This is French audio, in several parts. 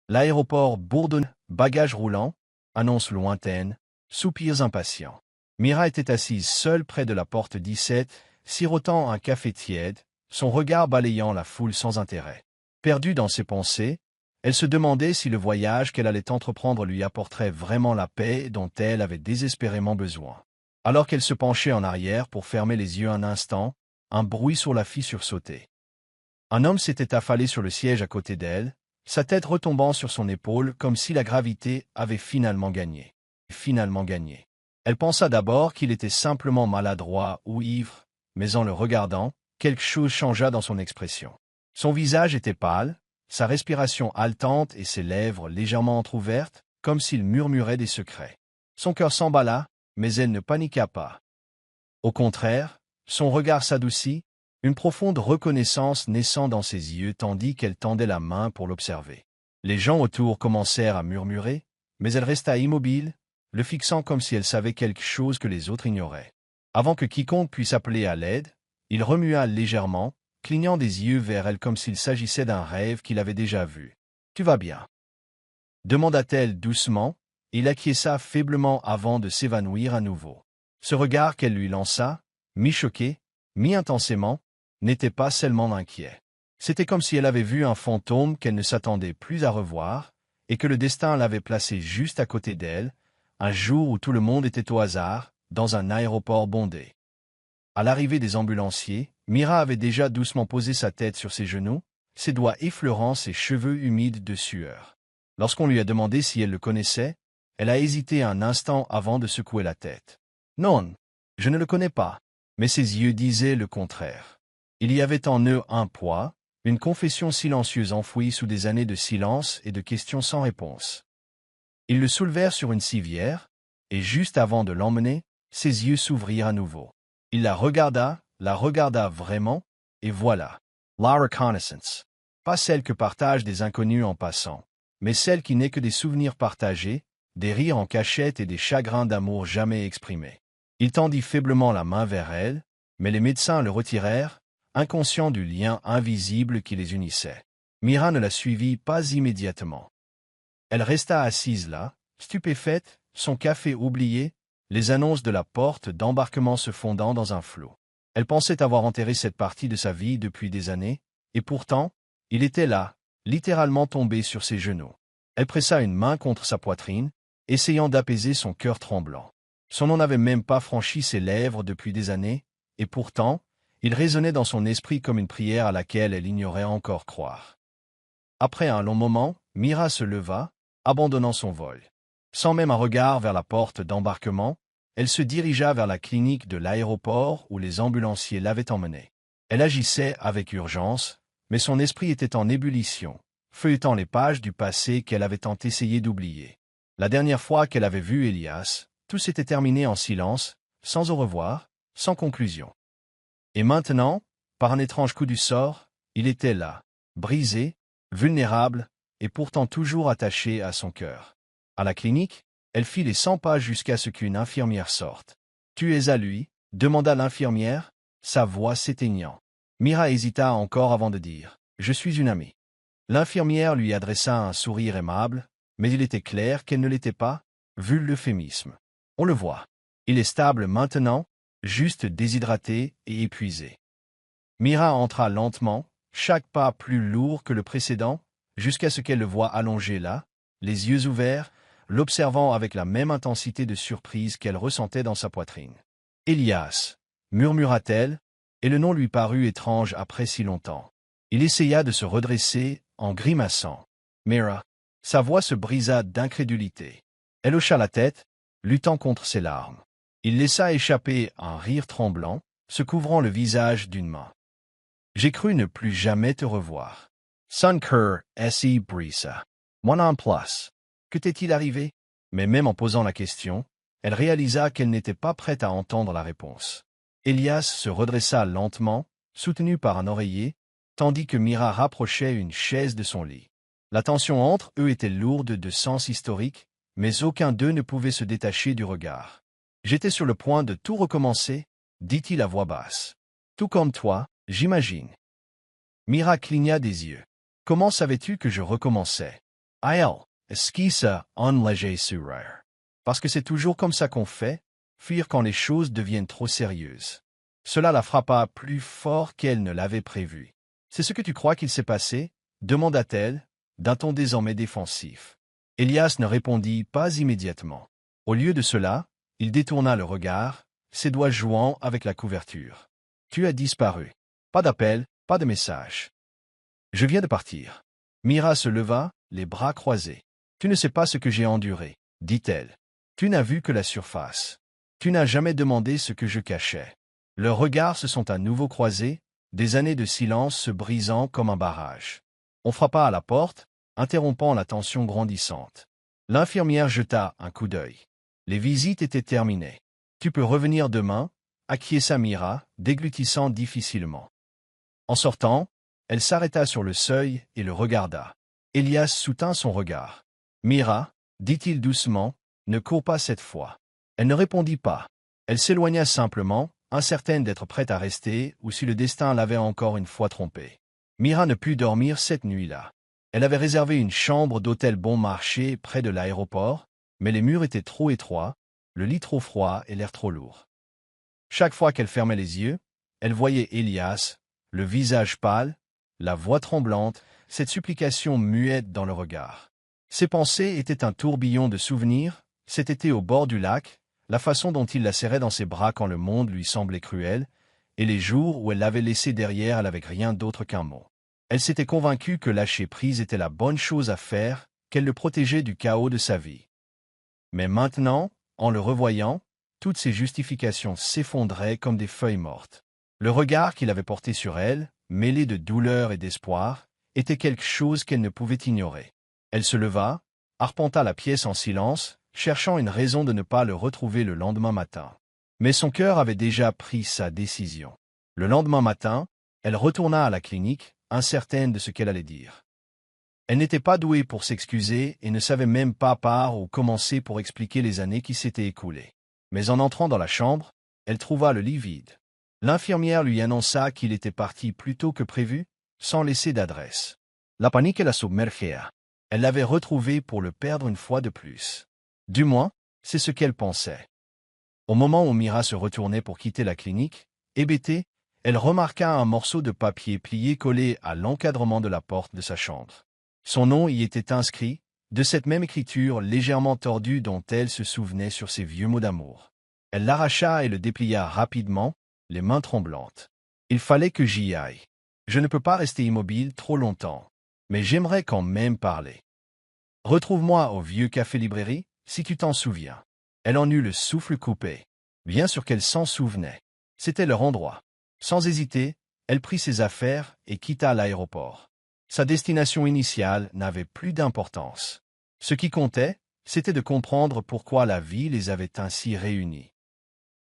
L'aéroport bourdonne, bagages roulants, annonces lointaines, soupirs impatients. Mira était assise seule près de la porte 17, sirotant un café tiède, son regard balayant la foule sans intérêt. Perdue dans ses pensées, elle se demandait si le voyage qu'elle allait entreprendre lui apporterait vraiment la paix dont elle avait désespérément besoin. Alors qu'elle se penchait en arrière pour fermer les yeux un instant, un bruit sur la fit sursauter. Un homme s'était affalé sur le siège à côté d'elle, sa tête retombant sur son épaule comme si la gravité avait finalement gagné. Finalement gagné. Elle pensa d'abord qu'il était simplement maladroit ou ivre, mais en le regardant, quelque chose changea dans son expression. Son visage était pâle, sa respiration haletante et ses lèvres légèrement entr'ouvertes, comme s'il murmurait des secrets. Son cœur s'emballa, mais elle ne paniqua pas. Au contraire, son regard s'adoucit, une profonde reconnaissance naissant dans ses yeux tandis qu'elle tendait la main pour l'observer. Les gens autour commencèrent à murmurer, mais elle resta immobile, le fixant comme si elle savait quelque chose que les autres ignoraient. Avant que quiconque puisse appeler à l'aide, il remua légèrement, clignant des yeux vers elle comme s'il s'agissait d'un rêve qu'il avait déjà vu. « Tu vas bien ?» demanda-t-elle doucement, et il acquiesça faiblement avant de s'évanouir à nouveau. Ce regard qu'elle lui lança, mi-choqué, mi-intensément, n'était pas seulement inquiet. C'était comme si elle avait vu un fantôme qu'elle ne s'attendait plus à revoir, et que le destin l'avait placé juste à côté d'elle, un jour où tout le monde était au hasard, dans un aéroport bondé. À l'arrivée des ambulanciers, Mira avait déjà doucement posé sa tête sur ses genoux, ses doigts effleurant ses cheveux humides de sueur. Lorsqu'on lui a demandé si elle le connaissait, elle a hésité un instant avant de secouer la tête. « Non, je ne le connais pas. » Mais ses yeux disaient le contraire. Il y avait en eux un poids, une confession silencieuse enfouie sous des années de silence et de questions sans réponse. Ils le soulevèrent sur une civière, et juste avant de l'emmener, ses yeux s'ouvrirent à nouveau. Il la regarda vraiment, et voilà. La reconnaissance. Pas celle que partagent des inconnus en passant, mais celle qui n'est que des souvenirs partagés, des rires en cachette et des chagrins d'amour jamais exprimés. Il tendit faiblement la main vers elle, mais les médecins le retirèrent, inconscients du lien invisible qui les unissait. Mira ne la suivit pas immédiatement. Elle resta assise là, stupéfaite, son café oublié, les annonces de la porte d'embarquement se fondant dans un flot. Elle pensait avoir enterré cette partie de sa vie depuis des années, et pourtant, il était là, littéralement tombé sur ses genoux. Elle pressa une main contre sa poitrine, essayant d'apaiser son cœur tremblant. Son nom n'avait même pas franchi ses lèvres depuis des années, et pourtant, il résonnait dans son esprit comme une prière à laquelle elle ignorait encore croire. Après un long moment, Mira se leva, abandonnant son vol. Sans même un regard vers la porte d'embarquement, elle se dirigea vers la clinique de l'aéroport où les ambulanciers l'avaient emmenée. Elle agissait avec urgence, mais son esprit était en ébullition, feuilletant les pages du passé qu'elle avait tant essayé d'oublier. La dernière fois qu'elle avait vu Elias, tout s'était terminé en silence, sans au revoir, sans conclusion. Et maintenant, par un étrange coup du sort, il était là, brisé, vulnérable, et pourtant toujours attaché à son cœur. À la clinique, elle fit les 100 pas jusqu'à ce qu'une infirmière sorte. « Tu es à lui ?» demanda l'infirmière, sa voix s'éteignant. Mira hésita encore avant de dire « Je suis une amie ». L'infirmière lui adressa un sourire aimable, mais il était clair qu'elle ne l'était pas, vu l'euphémisme. On le voit. Il est stable maintenant, juste déshydraté et épuisé. Mira entra lentement, chaque pas plus lourd que le précédent, jusqu'à ce qu'elle le voie allongé là, les yeux ouverts, l'observant avec la même intensité de surprise qu'elle ressentait dans sa poitrine. « Elias » murmura-t-elle, et le nom lui parut étrange après si longtemps. Il essaya de se redresser, en grimaçant. « Mira » sa voix se brisa d'incrédulité. Elle hocha la tête, luttant contre ses larmes. Il laissa échapper un rire tremblant, se couvrant le visage d'une main. « J'ai cru ne plus jamais te revoir. »« Sunker, S.I. Brisa. Moi en place. » Que t'est-il arrivé? Mais même en posant la question, elle réalisa qu'elle n'était pas prête à entendre la réponse. Elias se redressa lentement, soutenu par un oreiller, tandis que Mira rapprochait une chaise de son lit. La tension entre eux était lourde de sens historique, mais aucun d'eux ne pouvait se détacher du regard. « J'étais sur le point de tout recommencer, » dit-il à voix basse. « Tout comme toi, j'imagine. » Mira cligna des yeux. « Comment savais-tu que je recommençais? » Aïe, esquisse un léger sourire. Parce que c'est toujours comme ça qu'on fait, fuir quand les choses deviennent trop sérieuses. Cela la frappa plus fort qu'elle ne l'avait prévu. C'est ce que tu crois qu'il s'est passé? Demanda-t-elle, d'un ton désormais défensif. Elias ne répondit pas immédiatement. Au lieu de cela, il détourna le regard, ses doigts jouant avec la couverture. Tu as disparu. Pas d'appel, pas de message. Je viens de partir. Mira se leva, les bras croisés. Tu ne sais pas ce que j'ai enduré, dit-elle. Tu n'as vu que la surface. Tu n'as jamais demandé ce que je cachais. Leurs regards se sont à nouveau croisés, des années de silence se brisant comme un barrage. On frappa à la porte, interrompant la tension grandissante. L'infirmière jeta un coup d'œil. Les visites étaient terminées. Tu peux revenir demain, acquiesça Mira, déglutissant difficilement. En sortant, elle s'arrêta sur le seuil et le regarda. Elias soutint son regard. Mira, dit-il doucement, ne cours pas cette fois. Elle ne répondit pas. Elle s'éloigna simplement, incertaine d'être prête à rester ou si le destin l'avait encore une fois trompée. Mira ne put dormir cette nuit-là. Elle avait réservé une chambre d'hôtel bon marché près de l'aéroport, mais les murs étaient trop étroits, le lit trop froid et l'air trop lourd. Chaque fois qu'elle fermait les yeux, elle voyait Elias, le visage pâle, la voix tremblante, cette supplication muette dans le regard. Ses pensées étaient un tourbillon de souvenirs, cet été au bord du lac, la façon dont il la serrait dans ses bras quand le monde lui semblait cruel, et les jours où elle l'avait laissé derrière elle avec rien d'autre qu'un mot. Elle s'était convaincue que lâcher prise était la bonne chose à faire, qu'elle le protégeait du chaos de sa vie. Mais maintenant, en le revoyant, toutes ces justifications s'effondraient comme des feuilles mortes. Le regard qu'il avait porté sur elle, mêlé de douleur et d'espoir, était quelque chose qu'elle ne pouvait ignorer. Elle se leva, arpenta la pièce en silence, cherchant une raison de ne pas le retrouver le lendemain matin. Mais son cœur avait déjà pris sa décision. Le lendemain matin, elle retourna à la clinique, incertaine de ce qu'elle allait dire. Elle n'était pas douée pour s'excuser et ne savait même pas par où commencer pour expliquer les années qui s'étaient écoulées. Mais en entrant dans la chambre, elle trouva le lit vide. L'infirmière lui annonça qu'il était parti plus tôt que prévu, sans laisser d'adresse. La panique la submergea. Elle l'avait retrouvé pour le perdre une fois de plus. Du moins, c'est ce qu'elle pensait. Au moment où Mira se retournait pour quitter la clinique, hébétée, elle remarqua un morceau de papier plié collé à l'encadrement de la porte de sa chambre. Son nom y était inscrit, de cette même écriture légèrement tordue dont elle se souvenait sur ses vieux mots d'amour. Elle l'arracha et le déplia rapidement, les mains tremblantes. Il fallait que j'y aille. Je ne peux pas rester immobile trop longtemps, mais j'aimerais quand même parler. Retrouve-moi au vieux café-librairie, si tu t'en souviens. Elle en eut le souffle coupé. Bien sûr qu'elle s'en souvenait. C'était leur endroit. Sans hésiter, elle prit ses affaires et quitta l'aéroport. Sa destination initiale n'avait plus d'importance. Ce qui comptait, c'était de comprendre pourquoi la vie les avait ainsi réunis.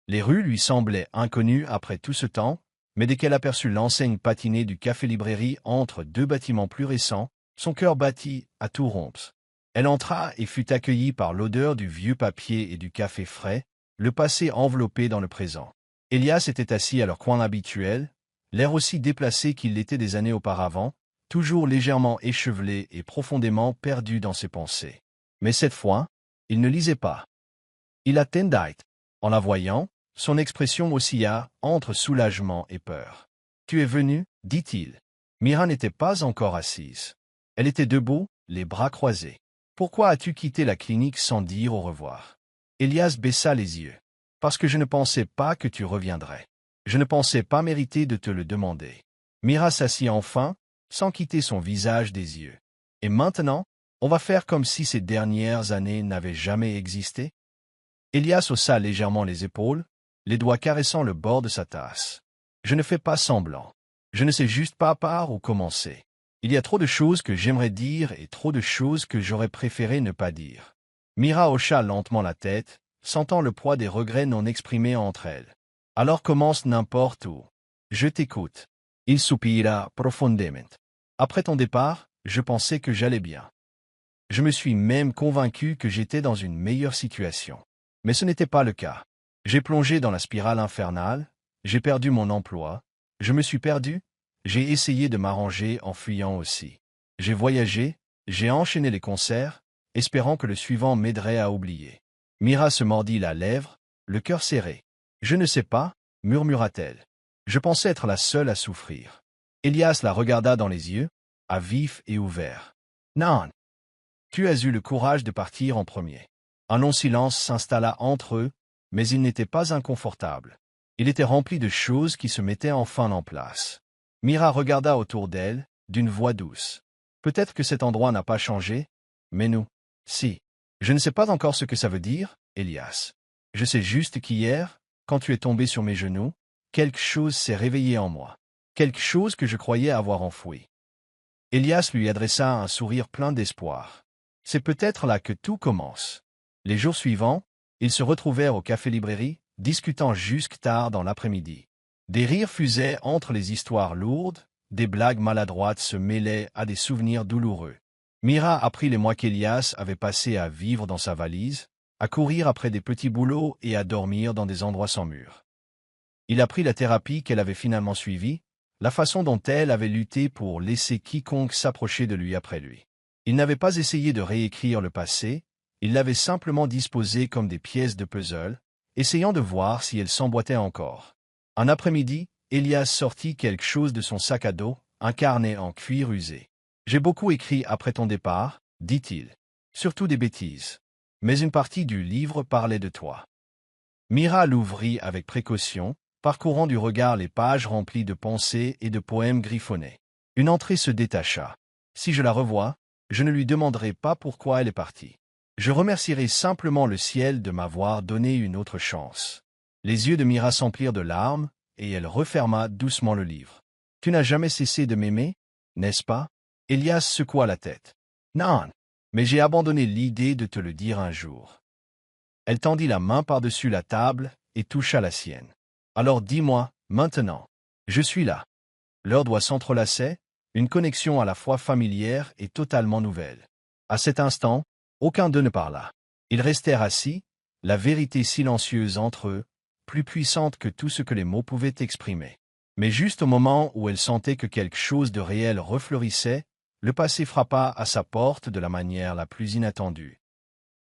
Les rues lui semblaient inconnues après tout ce temps, mais dès qu'elle aperçut l'enseigne patinée du café-librairie entre deux bâtiments plus récents, son cœur battit à tout rompre. Elle entra et fut accueillie par l'odeur du vieux papier et du café frais, le passé enveloppé dans le présent. Elias était assis à leur coin habituel, l'air aussi déplacé qu'il l'était des années auparavant, toujours légèrement échevelé et profondément perdu dans ses pensées. Mais cette fois, il ne lisait pas. Il attendait. En la voyant, son expression oscilla entre soulagement et peur. « Tu es venu » dit-il. Mira n'était pas encore assise. Elle était debout, les bras croisés. « Pourquoi as-tu quitté la clinique sans dire au revoir » Elias baissa les yeux. « Parce que je ne pensais pas que tu reviendrais. Je ne pensais pas mériter de te le demander. » Mira s'assit enfin, sans quitter son visage des yeux. « Et maintenant, on va faire comme si ces dernières années n'avaient jamais existé » Elias haussa légèrement les épaules, les doigts caressant le bord de sa tasse. « Je ne fais pas semblant. Je ne sais juste pas par où commencer. Il y a trop de choses que j'aimerais dire et trop de choses que j'aurais préféré ne pas dire. » Mira hocha lentement la tête, sentant le poids des regrets non exprimés entre elles. « Alors commence n'importe où. Je t'écoute. » Il soupira profondément. « Après ton départ, je pensais que j'allais bien. Je me suis même convaincu que j'étais dans une meilleure situation. Mais ce n'était pas le cas. J'ai plongé dans la spirale infernale, j'ai perdu mon emploi, je me suis perdu, j'ai essayé de m'arranger en fuyant aussi. J'ai voyagé, J'ai enchaîné les concerts, espérant que le suivant m'aiderait à oublier. Mira se mordit la lèvre, le cœur serré. Je ne sais pas, murmura-t-elle. Je pensais être la seule à souffrir. Elias la regarda dans les yeux, à vif et ouvert. Non. Tu as eu le courage de partir en premier. Un long silence s'installa entre eux, mais il n'était pas inconfortable. Il était rempli de choses qui se mettaient enfin en place. Mira regarda autour d'elle, d'une voix douce. Peut-être que cet endroit n'a pas changé, mais nous, si. Je ne sais pas encore ce que ça veut dire, Elias. Je sais juste qu'hier, quand tu es tombé sur mes genoux, quelque chose s'est réveillé en moi. Quelque chose que je croyais avoir enfoui. Elias lui adressa un sourire plein d'espoir. C'est peut-être là que tout commence. Les jours suivants, ils se retrouvèrent au café-librairie, discutant jusque tard dans l'après-midi. Des rires fusaient entre les histoires lourdes, des blagues maladroites se mêlaient à des souvenirs douloureux. Mira apprit les mois qu'Elias avait passés à vivre dans sa valise, à courir après des petits boulots et à dormir dans des endroits sans murs. Il apprit la thérapie qu'elle avait finalement suivie, la façon dont elle avait lutté pour laisser quiconque s'approcher de lui après lui. Il n'avait pas essayé de réécrire le passé, il l'avait simplement disposé comme des pièces de puzzle, essayant de voir si elles s'emboîtaient encore. Un après-midi, Elias sortit quelque chose de son sac à dos, un carnet en cuir usé. « J'ai beaucoup écrit après ton départ, dit-il. Surtout des bêtises. Mais une partie du livre parlait de toi. » Mira l'ouvrit avec précaution, parcourant du regard les pages remplies de pensées et de poèmes griffonnés. Une entrée se détacha. Si je la revois, je ne lui demanderai pas pourquoi elle est partie. Je remercierai simplement le ciel de m'avoir donné une autre chance. Les yeux de Mira s'emplirent de larmes, et elle referma doucement le livre. Tu n'as jamais cessé de m'aimer, n'est-ce pas? Elias secoua la tête. Non, mais j'ai abandonné l'idée de te le dire un jour. Elle tendit la main par-dessus la table et toucha la sienne. Alors dis-moi, maintenant. Je suis là. Leurs doigts s'entrelaçaient, une connexion à la fois familière et totalement nouvelle. À cet instant, aucun d'eux ne parla. Ils restèrent assis, la vérité silencieuse entre eux, plus puissante que tout ce que les mots pouvaient exprimer. Mais juste au moment où elle sentait que quelque chose de réel refleurissait, le passé frappa à sa porte de la manière la plus inattendue.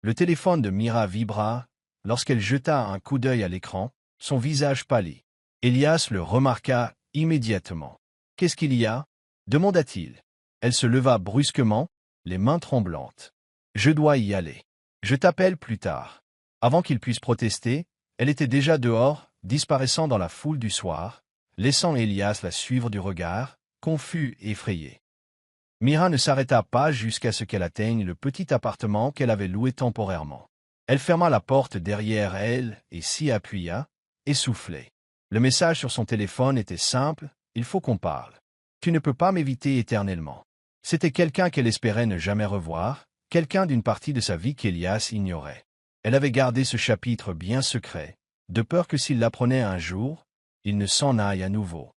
Le téléphone de Mira vibra, lorsqu'elle jeta un coup d'œil à l'écran, son visage pâlit. Elias le remarqua immédiatement. « Qu'est-ce qu'il y a » demanda-t-il. Elle se leva brusquement, les mains tremblantes. « Je dois y aller. Je t'appelle plus tard. » Avant qu'il puisse protester, elle était déjà dehors, disparaissant dans la foule du soir, laissant Elias la suivre du regard, confus et effrayé. Mira ne s'arrêta pas jusqu'à ce qu'elle atteigne le petit appartement qu'elle avait loué temporairement. Elle ferma la porte derrière elle et s'y appuya, essoufflée. Le message sur son téléphone était simple, « Il faut qu'on parle. Tu ne peux pas m'éviter éternellement. » C'était quelqu'un qu'elle espérait ne jamais revoir, quelqu'un d'une partie de sa vie qu'Elias ignorait. Elle avait gardé ce chapitre bien secret, de peur que s'il l'apprenait un jour, il ne s'en aille à nouveau.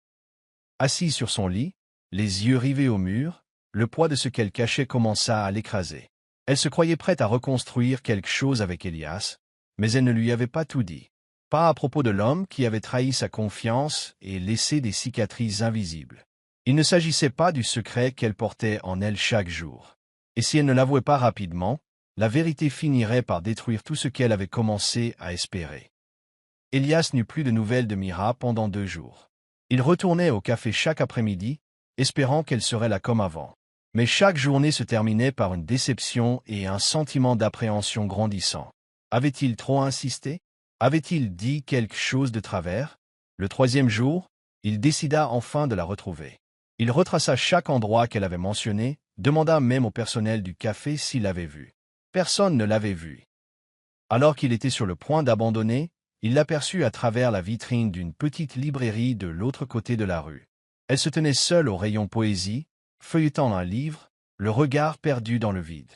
Assise sur son lit, les yeux rivés au mur, le poids de ce qu'elle cachait commença à l'écraser. Elle se croyait prête à reconstruire quelque chose avec Elias, mais elle ne lui avait pas tout dit. Pas à propos de l'homme qui avait trahi sa confiance et laissé des cicatrices invisibles. Il ne s'agissait pas du secret qu'elle portait en elle chaque jour. Et si elle ne l'avouait pas rapidement, la vérité finirait par détruire tout ce qu'elle avait commencé à espérer. Elias n'eut plus de nouvelles de Mira pendant 2 jours. Il retournait au café chaque après-midi, espérant qu'elle serait là comme avant. Mais chaque journée se terminait par une déception et un sentiment d'appréhension grandissant. Avait-il trop insisté? Avait-il dit quelque chose de travers? Le 3e jour, il décida enfin de la retrouver. Il retraça chaque endroit qu'elle avait mentionné, demanda même au personnel du café s'il l'avait vue. Personne ne l'avait vue. Alors qu'il était sur le point d'abandonner, il l'aperçut à travers la vitrine d'une petite librairie de l'autre côté de la rue. Elle se tenait seule au rayon poésie, feuilletant un livre, le regard perdu dans le vide.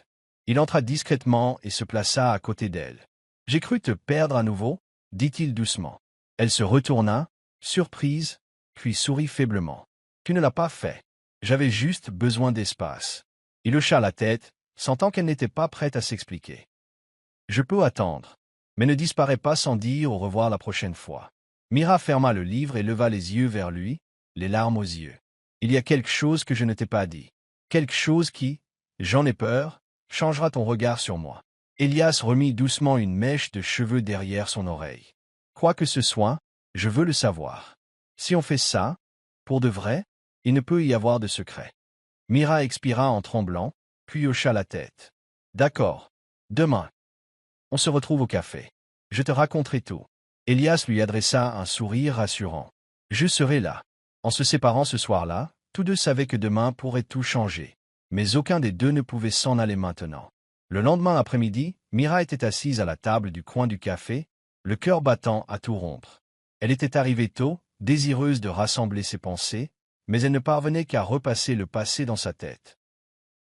Il entra discrètement et se plaça à côté d'elle. « J'ai cru te perdre à nouveau » dit-il doucement. Elle se retourna, surprise, puis sourit faiblement. « Tu ne l'as pas fait. J'avais juste besoin d'espace. » Il hocha la tête, sentant qu'elle n'était pas prête à s'expliquer. « Je peux attendre. Mais ne disparais pas sans dire au revoir la prochaine fois. » Mira ferma le livre et leva les yeux vers lui, les larmes aux yeux. « Il y a quelque chose que je ne t'ai pas dit. Quelque chose qui, J'en ai peur, changera ton regard sur moi. Elias remit doucement une mèche de cheveux derrière son oreille. Quoi que ce soit, je veux le savoir. Si on fait ça, pour de vrai, il ne peut y avoir de secret. Mira expira en tremblant, puis hocha la tête. D'accord. Demain. On se retrouve au café. Je te raconterai tout. Elias lui adressa un sourire rassurant. Je serai là. En se séparant ce soir-là, tous deux savaient que demain pourrait tout changer. Mais aucun des deux ne pouvait s'en aller maintenant. Le lendemain après-midi, Mira était assise à la table du coin du café, le cœur battant à tout rompre. Elle était arrivée tôt, désireuse de rassembler ses pensées, mais elle ne parvenait qu'à repasser le passé dans sa tête.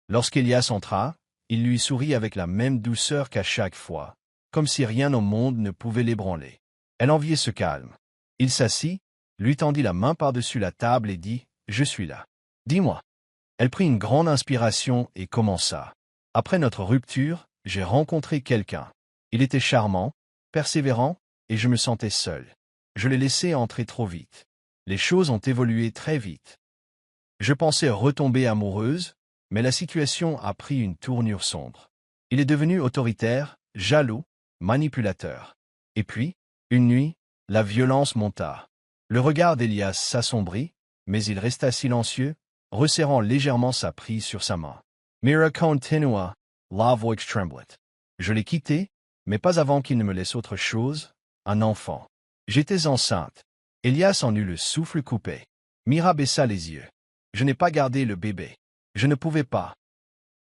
Lorsqu'Elias entra, il lui sourit avec la même douceur qu'à chaque fois, comme si rien au monde ne pouvait l'ébranler. Elle enviait ce calme. Il s'assit, lui tendit la main par-dessus la table et dit « Je suis là. Dis-moi. » Elle prit une grande inspiration et commença. « Après notre rupture, j'ai rencontré quelqu'un. Il était charmant, persévérant, et je me sentais seul. Je l'ai laissé entrer trop vite. Les choses ont évolué très vite. Je pensais retomber amoureuse, mais la situation a pris une tournure sombre. Il est devenu autoritaire, jaloux, manipulateur. Et puis, une nuit, la violence monta. Le regard d'Elias s'assombrit, mais il resta silencieux, resserrant légèrement sa prise sur sa main. Mira continua, la voix tremblante. Je l'ai quitté, mais pas avant qu'il ne me laisse autre chose, un enfant. J'étais enceinte. Elias en eut le souffle coupé. Mira baissa les yeux. Je n'ai pas gardé le bébé. Je ne pouvais pas.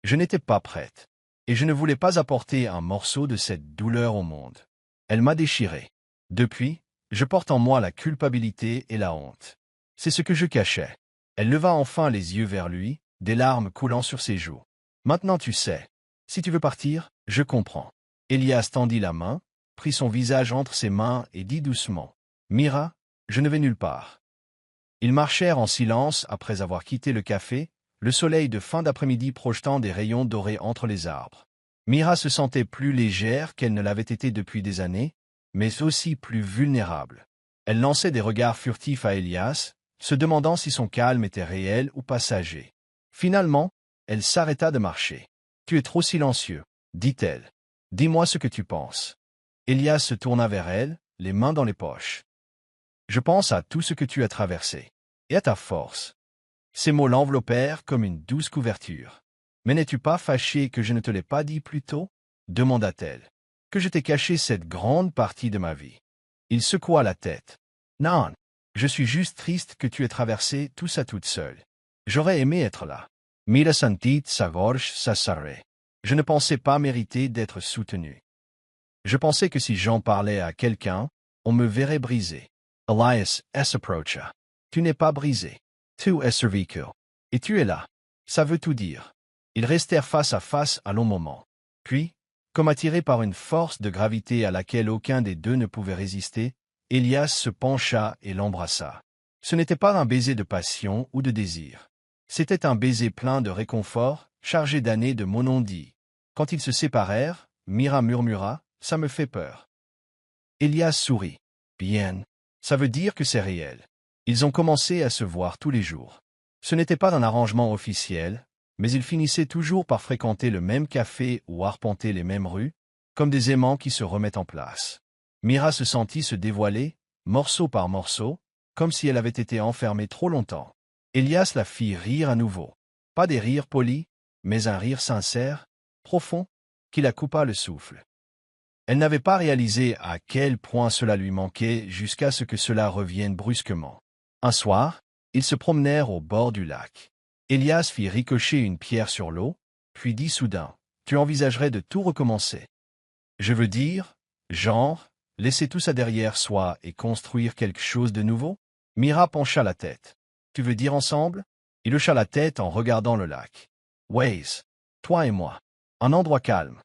Je n'étais pas prête. Et je ne voulais pas apporter un morceau de cette douleur au monde. Elle m'a déchiré. Depuis, je porte en moi la culpabilité et la honte. C'est ce que je cachais. Elle leva enfin les yeux vers lui, des larmes coulant sur ses joues. Maintenant tu sais. Si tu veux partir, je comprends. Elias tendit la main, prit son visage entre ses mains et dit doucement. Mira, je ne vais nulle part. Ils marchèrent en silence après avoir quitté le café, le soleil de fin d'après-midi projetant des rayons dorés entre les arbres. Mira se sentait plus légère qu'elle ne l'avait été depuis des années, mais aussi plus vulnérable. Elle lançait des regards furtifs à Elias, se demandant si son calme était réel ou passager. Finalement, elle s'arrêta de marcher. « Tu es trop silencieux, dit-elle. Dis-moi ce que tu penses. » Elias se tourna vers elle, les mains dans les poches. « Je pense à tout ce que tu as traversé. Et à ta force. » Ces mots l'enveloppèrent comme une douce couverture. « Mais n'es-tu pas fâché que je ne te l'ai pas dit plus tôt ?» demanda-t-elle. « Que je t'ai caché cette grande partie de ma vie. » Il secoua la tête. « Non, je suis juste triste que tu aies traversé tout ça toute seule. J'aurais aimé être là. Mira sentit sa gorge s'asserrer. Je ne pensais pas mériter d'être soutenu. Je pensais que si j'en parlais à quelqu'un, on me verrait brisé. » Elias s'approcha. « Tu n'es pas brisé. Tu es survécu. Et tu es là. Ça veut tout dire. » Ils restèrent face à face un long moment. Puis, comme attiré par une force de gravité à laquelle aucun des deux ne pouvait résister, Elias se pencha et l'embrassa. Ce n'était pas un baiser de passion ou de désir. C'était un baiser plein de réconfort, chargé d'années de mots non dits. Quand ils se séparèrent, Mira murmura « Ça me fait peur. » Elias sourit. « Bien. Ça veut dire que c'est réel. » Ils ont commencé à se voir tous les jours. Ce n'était pas un arrangement officiel, mais ils finissaient toujours par fréquenter le même café ou arpenter les mêmes rues, comme des aimants qui se remettent en place. Mira se sentit se dévoiler, morceau par morceau, comme si elle avait été enfermée trop longtemps. Elias la fit rire à nouveau. Pas des rires polis, mais un rire sincère, profond, qui la coupa le souffle. Elle n'avait pas réalisé à quel point cela lui manquait jusqu'à ce que cela revienne brusquement. Un soir, ils se promenèrent au bord du lac. Elias fit ricocher une pierre sur l'eau, puis dit soudain, « Tu envisagerais de tout recommencer. Je veux dire, genre, laisser tout ça derrière soi et construire quelque chose de nouveau ?» Mira pencha la tête. « Tu veux dire ensemble ?» Il hocha la tête en regardant le lac. « Waze, toi et moi. Un endroit calme.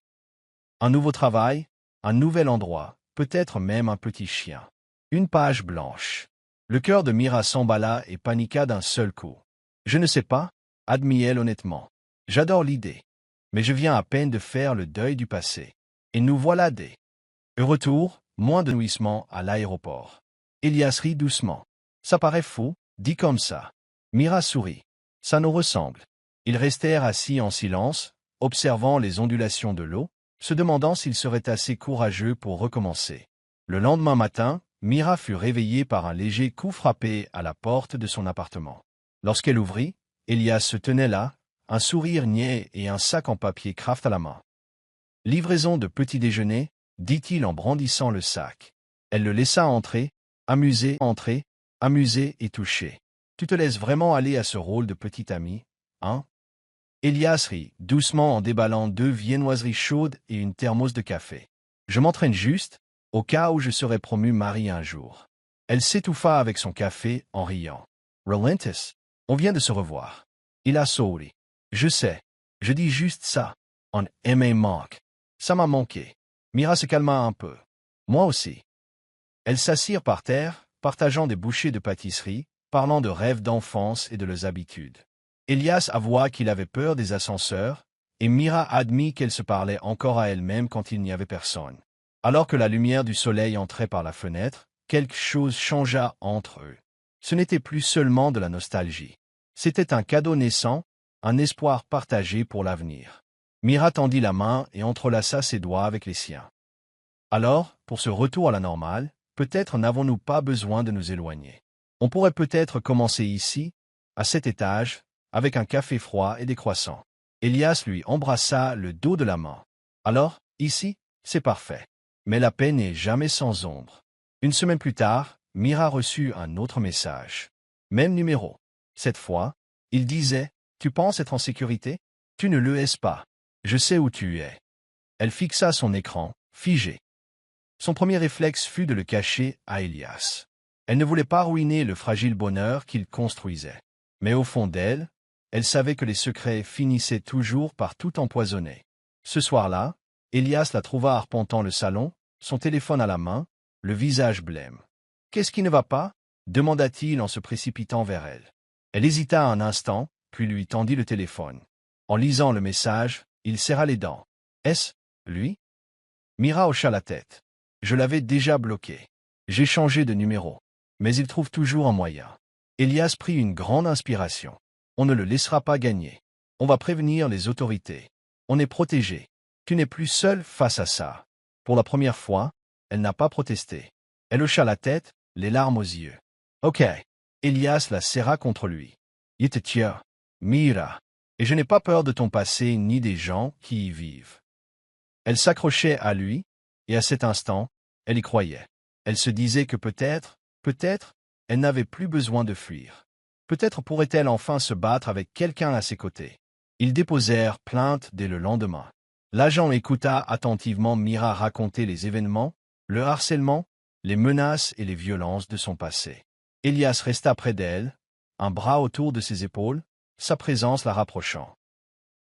Un nouveau travail, un nouvel endroit, peut-être même un petit chien. Une page blanche. » Le cœur de Mira s'emballa et paniqua d'un seul coup. « Je ne sais pas, » admit-elle honnêtement. « J'adore l'idée. Mais je viens à peine de faire le deuil du passé. Et nous voilà des... » Au retour, moins de nouissements à l'aéroport. Elias rit doucement. « Ça paraît fou, dit comme ça. » Mira sourit. « Ça nous ressemble. Ils restèrent assis en silence, observant les ondulations de l'eau, se demandant s'ils seraient assez courageux pour recommencer. Le lendemain matin, Mira fut réveillée par un léger coup frappé à la porte de son appartement. Lorsqu'elle ouvrit, Elias se tenait là, un sourire niais et un sac en papier craft à la main. « Livraison de petit déjeuner » dit-il en brandissant le sac. Elle le laissa entrer amusé et touché. « Tu te laisses vraiment aller à ce rôle de petit ami, hein ?» Elias rit, doucement en déballant 2 viennoiseries chaudes et une thermos de café. « Je m'entraîne juste, au cas où je serais promu mari un jour. » Elle s'étouffa avec son café en riant. « Relentis, on vient de se revoir. » Il a souri. « Je sais, je dis juste ça. On me manque. Ça m'a manqué. » Mira se calma un peu. « Moi aussi. » Elles s'assirent par terre, partageant des bouchées de pâtisserie, parlant de rêves d'enfance et de leurs habitudes. Elias avoua qu'il avait peur des ascenseurs, et Mira admit qu'elle se parlait encore à elle-même quand il n'y avait personne. Alors que la lumière du soleil entrait par la fenêtre, quelque chose changea entre eux. Ce n'était plus seulement de la nostalgie. C'était un cadeau naissant, un espoir partagé pour l'avenir. Mira tendit la main et entrelaça ses doigts avec les siens. Alors, pour ce retour à la normale, peut-être n'avons-nous pas besoin de nous éloigner. On pourrait peut-être commencer ici, à cet étage, avec un café froid et des croissants. Elias lui embrassa le dos de la main. Alors, ici, c'est parfait. Mais la paix n'est jamais sans ombre. Une semaine plus tard, Mira reçut un autre message. Même numéro. Cette fois, il disait « Tu penses être en sécurité? Tu ne le es pas. Je sais où tu es. » Elle fixa son écran, figé. Son premier réflexe fut de le cacher à Elias. Elle ne voulait pas ruiner le fragile bonheur qu'il construisait. Mais au fond d'elle, elle savait que les secrets finissaient toujours par tout empoisonner. Ce soir-là, Elias la trouva arpentant le salon, son téléphone à la main, le visage blême. « Qu'est-ce qui ne va pas ?» demanda-t-il en se précipitant vers elle. Elle hésita un instant, puis lui tendit le téléphone. En lisant le message, il serra les dents. « Est-ce lui ?» Mira hocha la tête. « Je l'avais déjà bloqué. J'ai changé de numéro. Mais il trouve toujours un moyen. » Elias prit une grande inspiration. « On ne le laissera pas gagner. On va prévenir les autorités. On est protégé. Tu n'es plus seul face à ça. » Pour la première fois, elle n'a pas protesté. Elle hocha la tête, les larmes aux yeux. « Ok. » Elias la serra contre lui. « Il te tient, Mira. Et je n'ai pas peur de ton passé ni des gens qui y vivent. » Elle s'accrochait à lui, et à cet instant, elle y croyait. Elle se disait que peut-être, elle n'avait plus besoin de fuir. Peut-être pourrait-elle enfin se battre avec quelqu'un à ses côtés. Ils déposèrent plainte dès le lendemain. L'agent écouta attentivement Mira raconter les événements, le harcèlement, les menaces et les violences de son passé. Elias resta près d'elle, un bras autour de ses épaules, sa présence la rapprochant.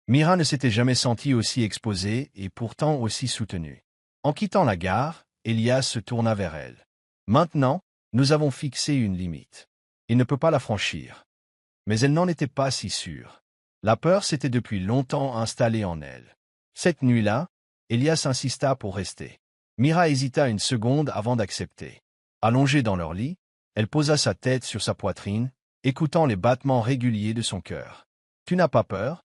Mira ne s'était jamais sentie aussi exposée et pourtant aussi soutenue. En quittant la gare, Elias se tourna vers elle. « Maintenant, nous avons fixé une limite. Il ne peut pas la franchir. » Mais elle n'en était pas si sûre. La peur s'était depuis longtemps installée en elle. Cette nuit-là, Elias insista pour rester. Mira hésita une seconde avant d'accepter. Allongée dans leur lit, elle posa sa tête sur sa poitrine, écoutant les battements réguliers de son cœur. « Tu n'as pas peur ?»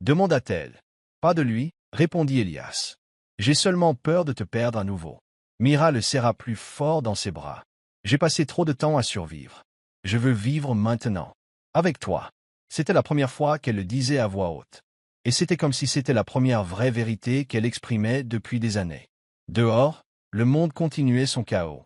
demanda-t-elle. « Pas de lui, » répondit Elias. « J'ai seulement peur de te perdre à nouveau. » Mira le serra plus fort dans ses bras. « J'ai passé trop de temps à survivre. Je veux vivre maintenant. Avec toi. » C'était la première fois qu'elle le disait à voix haute. Et c'était comme si c'était la première vraie vérité qu'elle exprimait depuis des années. Dehors, le monde continuait son chaos.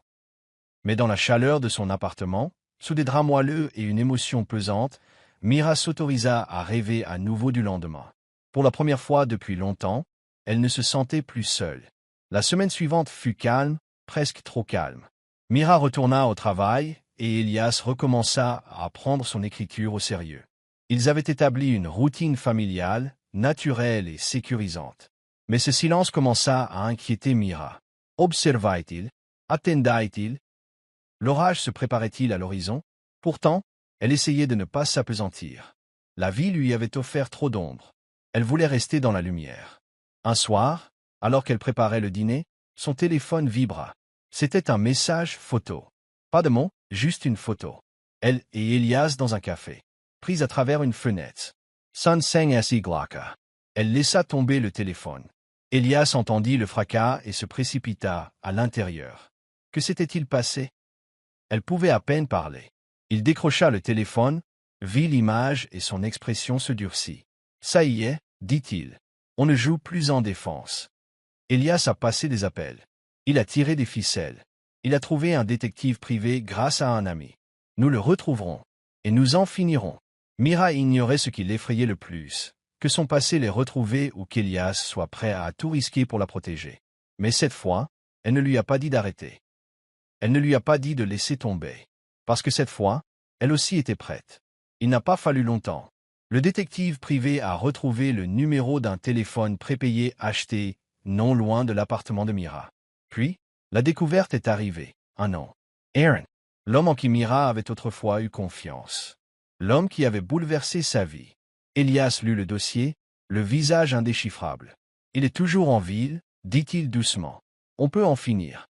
Mais dans la chaleur de son appartement, sous des draps moelleux et une émotion pesante, Mira s'autorisa à rêver à nouveau du lendemain. Pour la première fois depuis longtemps, elle ne se sentait plus seule. La semaine suivante fut calme, presque trop calme. Mira retourna au travail et Elias recommença à prendre son écriture au sérieux. Ils avaient établi une routine familiale, naturelle et sécurisante. Mais ce silence commença à inquiéter Mira. Observait-il? Attendait-il? L'orage se préparait-il à l'horizon? Pourtant, elle essayait de ne pas s'appesantir. La vie lui avait offert trop d'ombre. Elle voulait rester dans la lumière. Un soir, alors qu'elle préparait le dîner, son téléphone vibra. C'était un message photo. Pas de mots, juste une photo. Elle et Elias dans un café, prise à travers une fenêtre. Sun Seng asi glaka. Elle laissa tomber le téléphone. Elias entendit le fracas et se précipita à l'intérieur. Que s'était-il passé? Elle pouvait à peine parler. Il décrocha le téléphone, vit l'image et son expression se durcit. Ça y est, dit-il. On ne joue plus en défense. Elias a passé des appels. Il a tiré des ficelles. Il a trouvé un détective privé grâce à un ami. Nous le retrouverons. Et nous en finirons. Mira ignorait ce qui l'effrayait le plus, que son passé l'ait retrouvé ou qu'Elias soit prêt à tout risquer pour la protéger. Mais cette fois, elle ne lui a pas dit d'arrêter. Elle ne lui a pas dit de laisser tomber. Parce que cette fois, elle aussi était prête. Il n'a pas fallu longtemps. Le détective privé a retrouvé le numéro d'un téléphone prépayé acheté non loin de l'appartement de Mira. Puis, la découverte est arrivée. Un nom. Aaron. L'homme en qui Mira avait autrefois eu confiance. L'homme qui avait bouleversé sa vie. Elias lut le dossier, le visage indéchiffrable. Il est toujours en ville, dit-il doucement. On peut en finir.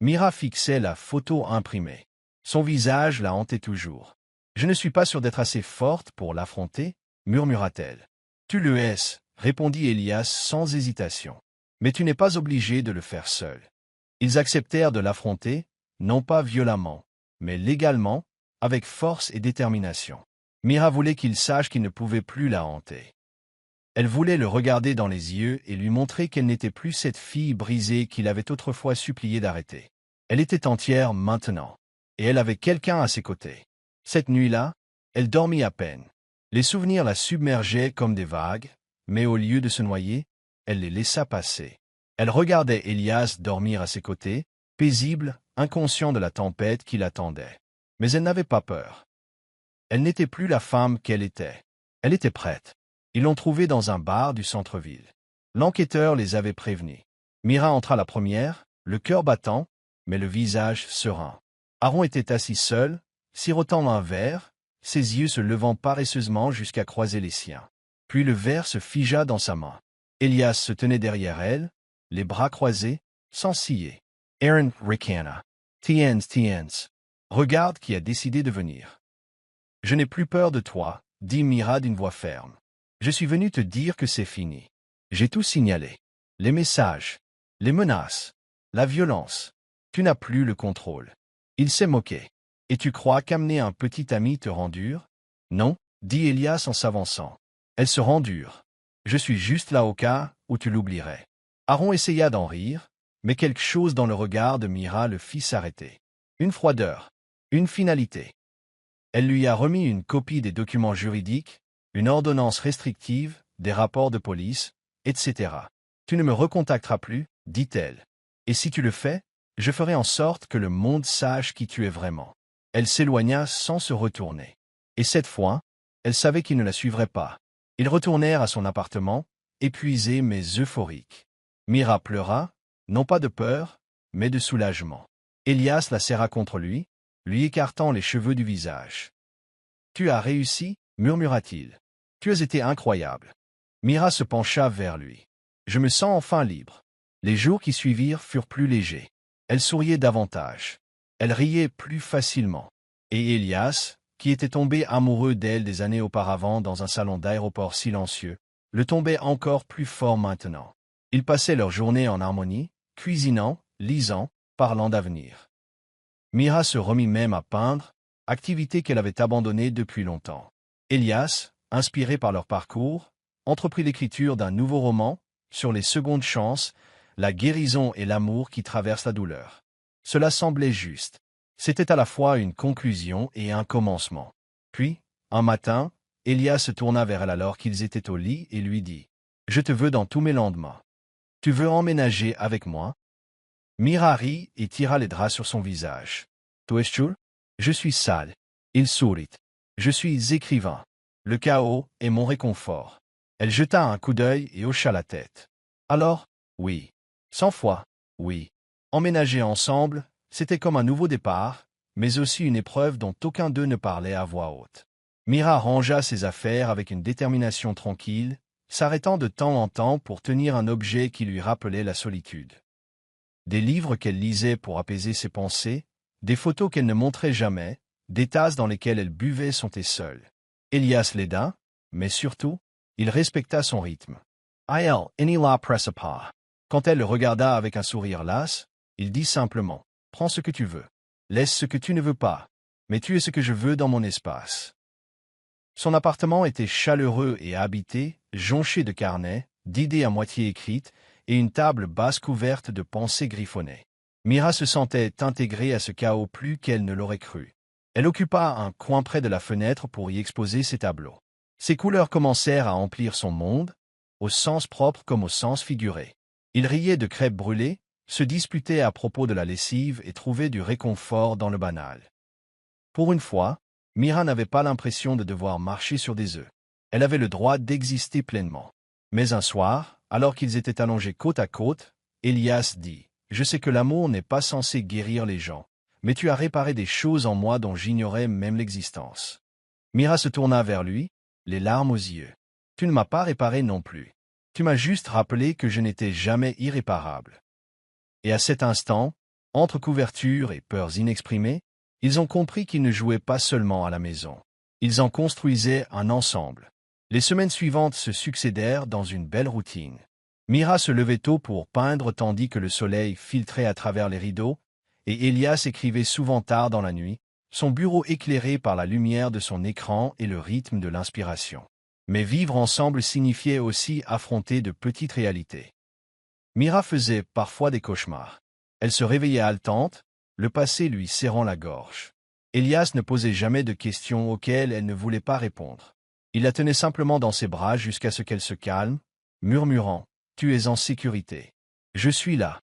Mira fixait la photo imprimée. Son visage la hantait toujours. Je ne suis pas sûre d'être assez forte pour l'affronter, murmura-t-elle. Tu le es, répondit Elias sans hésitation. Mais tu n'es pas obligé de le faire seul. Ils acceptèrent de l'affronter, non pas violemment, mais légalement, avec force et détermination. Mira voulait qu'il sache qu'il ne pouvait plus la hanter. Elle voulait le regarder dans les yeux et lui montrer qu'elle n'était plus cette fille brisée qu'il avait autrefois supplié d'arrêter. Elle était entière maintenant, et elle avait quelqu'un à ses côtés. Cette nuit-là, elle dormit à peine. Les souvenirs la submergeaient comme des vagues, mais au lieu de se noyer, elle les laissa passer. Elle regardait Elias dormir à ses côtés, paisible, inconscient de la tempête qui l'attendait. Mais elle n'avait pas peur. Elle n'était plus la femme qu'elle était. Elle était prête. Ils l'ont trouvée dans un bar du centre-ville. L'enquêteur les avait prévenus. Mira entra la première, le cœur battant, mais le visage serein. Aaron était assis seul, sirotant un verre, ses yeux se levant paresseusement jusqu'à croiser les siens. Puis le verre se figea dans sa main. Elias se tenait derrière elle, les bras croisés, sans scier. Aaron ricana. Tiens. Regarde qui a décidé de venir. Je n'ai plus peur de toi, dit Mira d'une voix ferme. Je suis venu te dire que c'est fini. J'ai tout signalé. Les messages, les menaces, la violence. Tu n'as plus le contrôle. Il s'est moqué. Et tu crois qu'amener un petit ami te rend dur? Non, dit Elias en s'avançant. Elle se rend dure. Je suis juste là au cas où tu l'oublierais. Aaron essaya d'en rire, mais quelque chose dans le regard de Mira le fit s'arrêter. Une froideur, une finalité. Elle lui a remis une copie des documents juridiques, une ordonnance restrictive, des rapports de police, etc. Tu ne me recontacteras plus, dit-elle. Et si tu le fais, je ferai en sorte que le monde sache qui tu es vraiment. Elle s'éloigna sans se retourner. Et cette fois, elle savait qu'il ne la suivrait pas. Ils retournèrent à son appartement, épuisés mais euphoriques. Mira pleura, non pas de peur, mais de soulagement. Elias la serra contre lui écartant les cheveux du visage. « Tu as réussi, murmura-t-il. Tu as été incroyable. » Mira se pencha vers lui. « Je me sens enfin libre. » Les jours qui suivirent furent plus légers. Elle souriait davantage. Elle riait plus facilement. Et Elias, qui était tombé amoureux d'elle des années auparavant dans un salon d'aéroport silencieux, le tombait encore plus fort maintenant. Ils passaient leur journée en harmonie, cuisinant, lisant, parlant d'avenir. Mira se remit même à peindre, activité qu'elle avait abandonnée depuis longtemps. Elias, inspiré par leur parcours, entreprit l'écriture d'un nouveau roman sur les secondes chances, la guérison et l'amour qui traversent la douleur. Cela semblait juste. C'était à la fois une conclusion et un commencement. Puis, un matin, Elias se tourna vers elle alors qu'ils étaient au lit et lui dit « Je te veux dans tous mes lendemains. Tu veux emménager avec moi ?» Mira rit et tira les draps sur son visage. « Tu es sûr? Je suis sale. » Il sourit. « Je suis écrivain. Le chaos est mon réconfort. » Elle jeta un coup d'œil et hocha la tête. « Alors, oui. 100 fois, oui. » Emménager ensemble, c'était comme un nouveau départ, mais aussi une épreuve dont aucun d'eux ne parlait à voix haute. Mira rangea ses affaires avec une détermination tranquille, s'arrêtant de temps en temps pour tenir un objet qui lui rappelait la solitude. Des livres qu'elle lisait pour apaiser ses pensées, des photos qu'elle ne montrait jamais, des tasses dans lesquelles elle buvait son thé seule. Elias l'aida, mais surtout, il respecta son rythme. Elle, il la pressa pas. Quand elle le regarda avec un sourire las, il dit simplement, « Prends ce que tu veux. Laisse ce que tu ne veux pas. Mais tu es ce que je veux dans mon espace. » Son appartement était chaleureux et habité, jonché de carnets, d'idées à moitié écrites, et une table basse couverte de pensées griffonnées. Mira se sentait intégrée à ce chaos plus qu'elle ne l'aurait cru. Elle occupa un coin près de la fenêtre pour y exposer ses tableaux. Ses couleurs commencèrent à emplir son monde, au sens propre comme au sens figuré. Il riait de crêpes brûlées, se disputait à propos de la lessive et trouvait du réconfort dans le banal. Pour une fois, Mira n'avait pas l'impression de devoir marcher sur des œufs. Elle avait le droit d'exister pleinement. Mais un soir, alors qu'ils étaient allongés côte à côte, Elias dit « Je sais que l'amour n'est pas censé guérir les gens, mais tu as réparé des choses en moi dont j'ignorais même l'existence. » Mira se tourna vers lui, les larmes aux yeux. « Tu ne m'as pas réparé non plus. Tu m'as juste rappelé que je n'étais jamais irréparable. » Et à cet instant, entre couvertures et peurs inexprimées, ils ont compris qu'ils ne jouaient pas seulement à la maison. Ils en construisaient un ensemble. Les semaines suivantes se succédèrent dans une belle routine. Mira se levait tôt pour peindre tandis que le soleil filtrait à travers les rideaux, et Elias écrivait souvent tard dans la nuit, son bureau éclairé par la lumière de son écran et le rythme de l'inspiration. Mais vivre ensemble signifiait aussi affronter de petites réalités. Mira faisait parfois des cauchemars. Elle se réveillait haletante, le passé lui serrant la gorge. Elias ne posait jamais de questions auxquelles elle ne voulait pas répondre. Il la tenait simplement dans ses bras jusqu'à ce qu'elle se calme, murmurant « Tu es en sécurité. Je suis là. »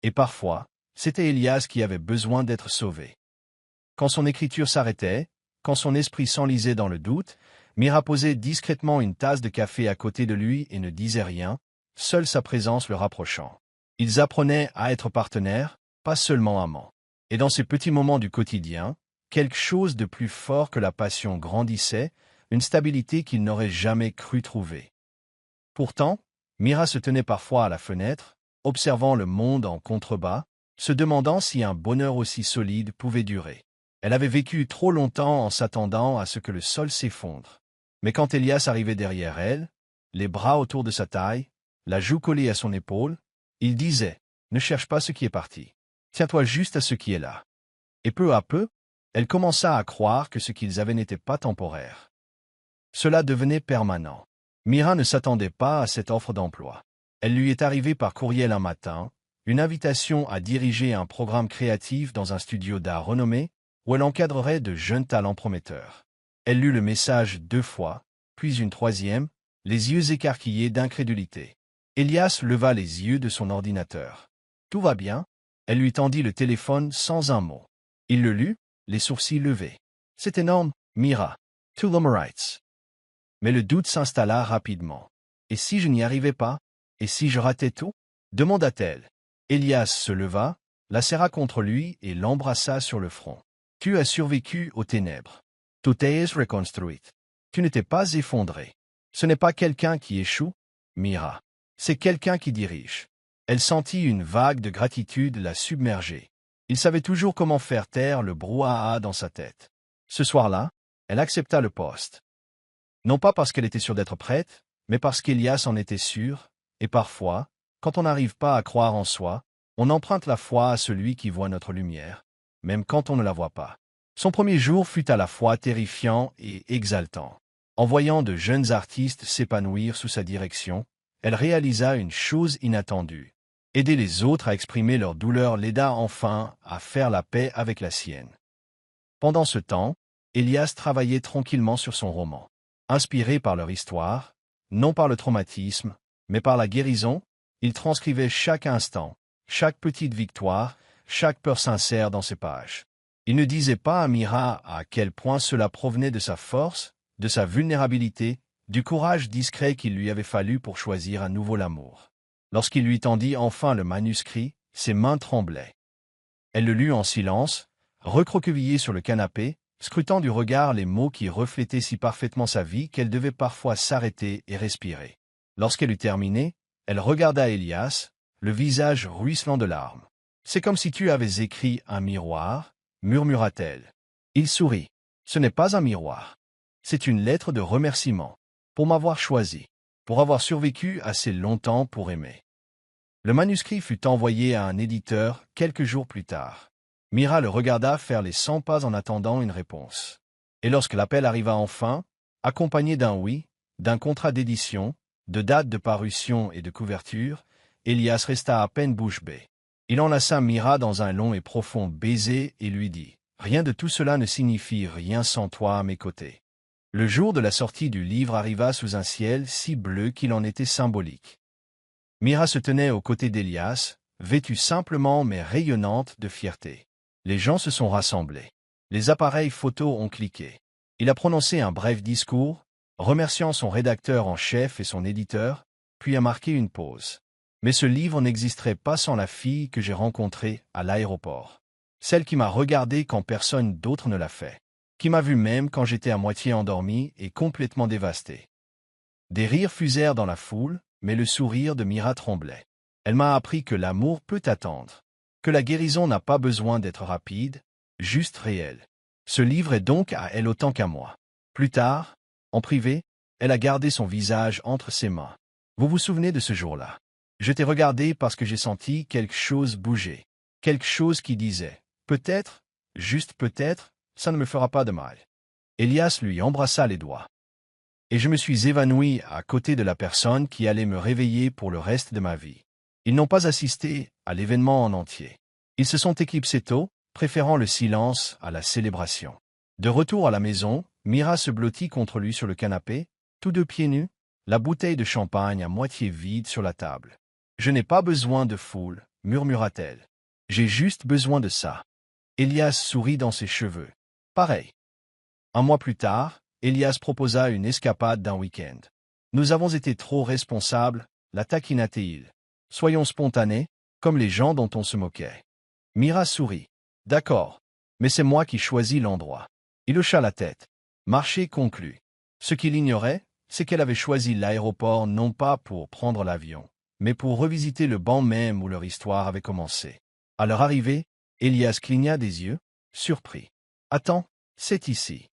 Et parfois, c'était Elias qui avait besoin d'être sauvé. Quand son écriture s'arrêtait, quand son esprit s'enlisait dans le doute, Mira posait discrètement une tasse de café à côté de lui et ne disait rien, seule sa présence le rapprochant. Ils apprenaient à être partenaires, pas seulement amants. Et dans ces petits moments du quotidien, quelque chose de plus fort que la passion grandissait, une stabilité qu'il n'aurait jamais cru trouver. Pourtant, Mira se tenait parfois à la fenêtre, observant le monde en contrebas, se demandant si un bonheur aussi solide pouvait durer. Elle avait vécu trop longtemps en s'attendant à ce que le sol s'effondre. Mais quand Elias arrivait derrière elle, les bras autour de sa taille, la joue collée à son épaule, il disait « Ne cherche pas ce qui est parti. Tiens-toi juste à ce qui est là. » Et peu à peu, elle commença à croire que ce qu'ils avaient n'était pas temporaire. Cela devenait permanent. Mira ne s'attendait pas à cette offre d'emploi. Elle lui est arrivée par courriel un matin, une invitation à diriger un programme créatif dans un studio d'art renommé, où elle encadrerait de jeunes talents prometteurs. Elle lut le message 2 fois, puis une troisième, les yeux écarquillés d'incrédulité. Elias leva les yeux de son ordinateur. « Tout va bien ?» Elle lui tendit le téléphone sans un mot. Il le lut, les sourcils levés. « C'est énorme, Mira. To Lumerites. » Mais le doute s'installa rapidement. « Et si je n'y arrivais pas? Et si je ratais tout ?» demanda-t-elle. Elias se leva, la serra contre lui et l'embrassa sur le front. « Tu as survécu aux ténèbres. Tu t'es reconstruite. Tu n'étais pas effondré. Ce n'est pas quelqu'un qui échoue, Mira. C'est quelqu'un qui dirige. » Elle sentit une vague de gratitude la submerger. Il savait toujours comment faire taire le brouhaha dans sa tête. Ce soir-là, elle accepta le poste. Non pas parce qu'elle était sûre d'être prête, mais parce qu'Elias en était sûr, et parfois, quand on n'arrive pas à croire en soi, on emprunte la foi à celui qui voit notre lumière, même quand on ne la voit pas. Son premier jour fut à la fois terrifiant et exaltant. En voyant de jeunes artistes s'épanouir sous sa direction, elle réalisa une chose inattendue. Aider les autres à exprimer leur douleur l'aida enfin à faire la paix avec la sienne. Pendant ce temps, Elias travaillait tranquillement sur son roman. Inspiré par leur histoire, non par le traumatisme, mais par la guérison, il transcrivait chaque instant, chaque petite victoire, chaque peur sincère dans ses pages. Il ne disait pas à Mira à quel point cela provenait de sa force, de sa vulnérabilité, du courage discret qu'il lui avait fallu pour choisir à nouveau l'amour. Lorsqu'il lui tendit enfin le manuscrit, ses mains tremblaient. Elle le lut en silence, recroquevillée sur le canapé, scrutant du regard les mots qui reflétaient si parfaitement sa vie qu'elle devait parfois s'arrêter et respirer. Lorsqu'elle eut terminé, elle regarda Elias, le visage ruisselant de larmes. « C'est comme si tu avais écrit un miroir, » murmura-t-elle. Il sourit. « Ce n'est pas un miroir. C'est une lettre de remerciement. pour m'avoir choisi, pour avoir survécu assez longtemps pour aimer. Le manuscrit fut envoyé à un éditeur quelques jours plus tard. Mira le regarda faire les 100 pas en attendant une réponse. Et lorsque l'appel arriva enfin, accompagné d'un oui, d'un contrat d'édition, de date de parution et de couverture, Elias resta à peine bouche bée. Il enlaça Mira dans un long et profond baiser et lui dit « Rien de tout cela ne signifie rien sans toi à mes côtés. » Le jour de la sortie du livre arriva sous un ciel si bleu qu'il en était symbolique. Mira se tenait aux côtés d'Elias, vêtue simplement mais rayonnante de fierté. Les gens se sont rassemblés. Les appareils photos ont cliqué. Il a prononcé un bref discours, remerciant son rédacteur en chef et son éditeur, puis a marqué une pause. Mais ce livre n'existerait pas sans la fille que j'ai rencontrée à l'aéroport. Celle qui m'a regardé quand personne d'autre ne l'a fait. Qui m'a vu même quand j'étais à moitié endormi et complètement dévasté. Des rires fusèrent dans la foule, mais le sourire de Mira tremblait. Elle m'a appris que l'amour peut attendre, que la guérison n'a pas besoin d'être rapide, juste réelle. Ce livre est donc à elle autant qu'à moi. Plus tard, en privé, elle a gardé son visage entre ses mains. Vous vous souvenez de ce jour-là? Je t'ai regardé parce que j'ai senti quelque chose bouger. Quelque chose qui disait, peut-être, juste peut-être, ça ne me fera pas de mal. Elias lui embrassa les doigts. Et je me suis évanoui à côté de la personne qui allait me réveiller pour le reste de ma vie. Ils n'ont pas assisté à l'événement en entier. Ils se sont éclipsés tôt, préférant le silence à la célébration. De retour à la maison, Mira se blottit contre lui sur le canapé, tous deux pieds nus, la bouteille de champagne à moitié vide sur la table. « Je n'ai pas besoin de foule, murmura-t-elle. J'ai juste besoin de ça. » Elias sourit dans ses cheveux. Pareil. Un mois plus tard, Elias proposa une escapade d'un week-end. Nous avons été trop responsables, la taquina-t-il. Soyons spontanés, comme les gens dont on se moquait. Mira sourit. D'accord, mais c'est moi qui choisis l'endroit. Il hocha la tête. Marché conclu. Ce qu'il ignorait, c'est qu'elle avait choisi l'aéroport non pas pour prendre l'avion, mais pour revisiter le banc même où leur histoire avait commencé. À leur arrivée, Elias cligna des yeux, surpris. « Attends, c'est ici. »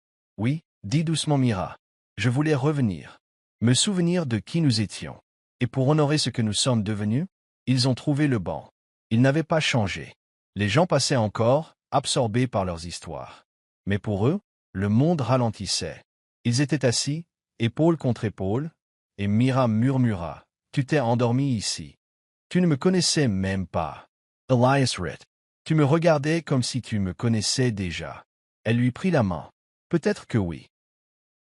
« Oui, dit doucement Mira. Je voulais revenir. Me souvenir de qui nous étions. Et pour honorer ce que nous sommes devenus, ils ont trouvé le banc. Ils n'avaient pas changé. Les gens passaient encore, absorbés par leurs histoires. Mais pour eux, le monde ralentissait. Ils étaient assis, épaule contre épaule, et Mira murmura. « Tu t'es endormi ici. Tu ne me connaissais même pas. » Elias Ritt. Tu me regardais comme si tu me connaissais déjà. Elle lui prit la main. Peut-être que oui.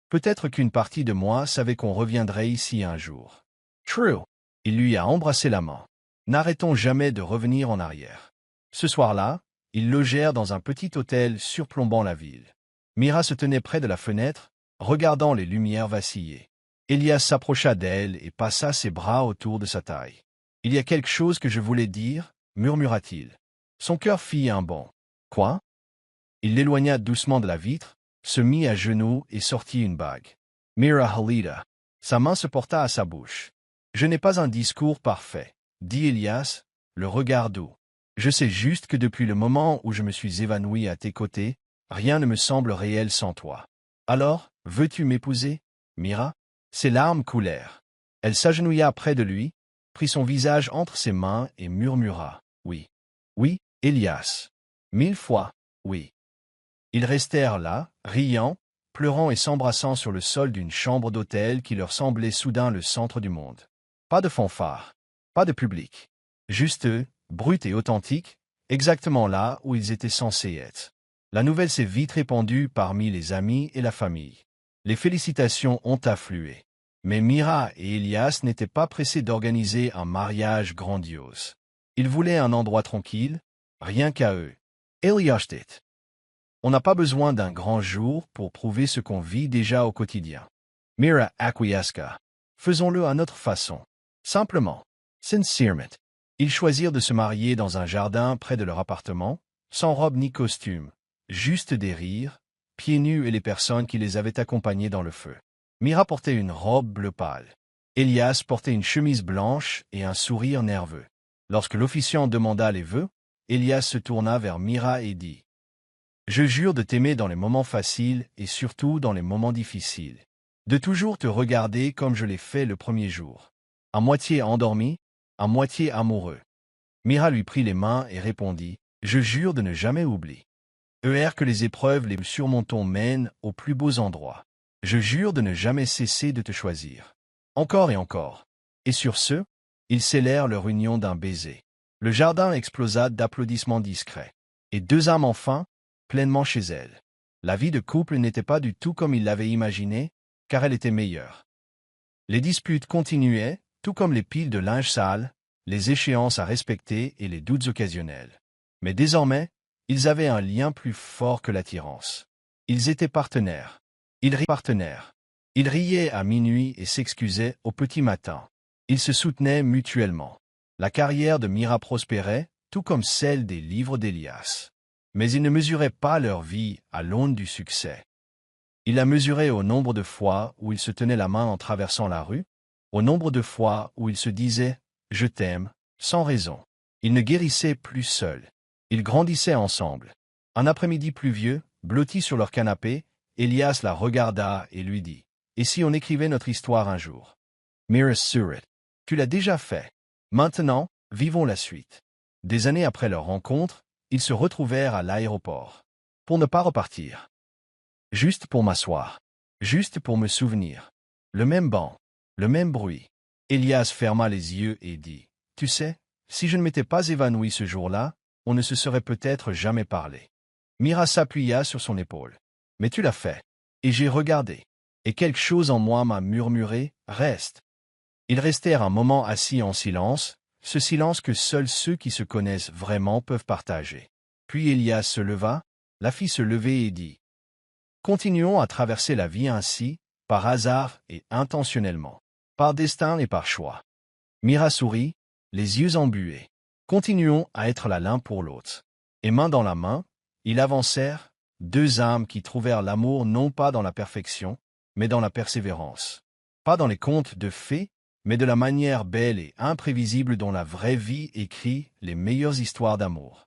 Peut-être qu'une partie de moi savait qu'on reviendrait ici un jour. True. Il lui a embrassé la main. N'arrêtons jamais de revenir en arrière. Ce soir-là, ils logèrent dans un petit hôtel surplombant la ville. Mira se tenait près de la fenêtre, regardant les lumières vaciller. Elias s'approcha d'elle et passa ses bras autour de sa taille. « Il y a quelque chose que je voulais dire, » murmura-t-il. Son cœur fit un bond. « Quoi ?» Il l'éloigna doucement de la vitre, se mit à genoux et sortit une bague. Mira Halida. Sa main se porta à sa bouche. « Je n'ai pas un discours parfait, » dit Elias, le regard doux. « Je sais juste que depuis le moment où je me suis évanoui à tes côtés, rien ne me semble réel sans toi. Alors, veux-tu m'épouser, Mira ?» Ses larmes coulèrent. Elle s'agenouilla près de lui, prit son visage entre ses mains et murmura « Oui. Oui, Elias. 1000 fois, oui. » Ils restèrent là, riant, pleurant et s'embrassant sur le sol d'une chambre d'hôtel qui leur semblait soudain le centre du monde. Pas de fanfare, pas de public. Juste eux, bruts et authentiques, exactement là où ils étaient censés être. La nouvelle s'est vite répandue parmi les amis et la famille. Les félicitations ont afflué. Mais Mira et Elias n'étaient pas pressés d'organiser un mariage grandiose. Ils voulaient un endroit tranquille, rien qu'à eux. Elias dit. On n'a pas besoin d'un grand jour pour prouver ce qu'on vit déjà au quotidien. Mira acquiesça. Faisons-le à notre façon. Simplement. Sincèrement. Ils choisirent de se marier dans un jardin près de leur appartement, sans robe ni costume, juste des rires, pieds nus et les personnes qui les avaient accompagnés dans le feu. Mira portait une robe bleu pâle. Elias portait une chemise blanche et un sourire nerveux. Lorsque l'officiant demanda les vœux, Elias se tourna vers Mira et dit « Je jure de t'aimer dans les moments faciles et surtout dans les moments difficiles. De toujours te regarder comme je l'ai fait le premier jour. À moitié endormi, à moitié amoureux. Mira lui prit les mains et répondit, « Je jure de ne jamais oublier. Que les épreuves les surmontons mènent aux plus beaux endroits. Je jure de ne jamais cesser de te choisir. » Encore et encore. Et sur ce, ils scellèrent leur union d'un baiser. Le jardin explosa d'applaudissements discrets. Et deux âmes enfin, pleinement chez elles. La vie de couple n'était pas du tout comme ils l'avaient imaginé, car elle était meilleure. Les disputes continuaient, tout comme les piles de linge sale, les échéances à respecter et les doutes occasionnels. Mais désormais, ils avaient un lien plus fort que l'attirance. Ils étaient partenaires. Ils riaient à minuit et s'excusaient au petit matin. Ils se soutenaient mutuellement. La carrière de Mira prospérait, tout comme celle des livres d'Elias. Mais ils ne mesuraient pas leur vie à l'aune du succès. Ils la mesuraient au nombre de fois où ils se tenaient la main en traversant la rue, au nombre de fois où ils se disaient « Je t'aime » sans raison. Ils ne guérissaient plus seuls. Ils grandissaient ensemble. Un après-midi pluvieux, blotti sur leur canapé, Elias la regarda et lui dit « Et si on écrivait notre histoire un jour ?» Mira sourit. « Tu l'as déjà fait. Maintenant, vivons la suite. » Des années après leur rencontre, ils se retrouvèrent à l'aéroport. Pour ne pas repartir. Juste pour m'asseoir. Juste pour me souvenir. Le même banc. Le même bruit. Elias ferma les yeux et dit « Tu sais, si je ne m'étais pas évanoui ce jour-là, on ne se serait peut-être jamais parlé. » Mira s'appuya sur son épaule. « Mais tu l'as fait. » Et j'ai regardé. Et quelque chose en moi m'a murmuré « Reste. » Ils restèrent un moment assis en silence, ce silence que seuls ceux qui se connaissent vraiment peuvent partager. Puis Elias se leva, la fit se lever et dit « Continuons à traverser la vie ainsi, par hasard et intentionnellement, par destin et par choix. » Mira sourit, les yeux embués. Continuons à être là l'un pour l'autre. Et main dans la main, ils avancèrent, deux âmes qui trouvèrent l'amour non pas dans la perfection, mais dans la persévérance. Pas dans les contes de fées, mais de la manière belle et imprévisible dont la vraie vie écrit les meilleures histoires d'amour.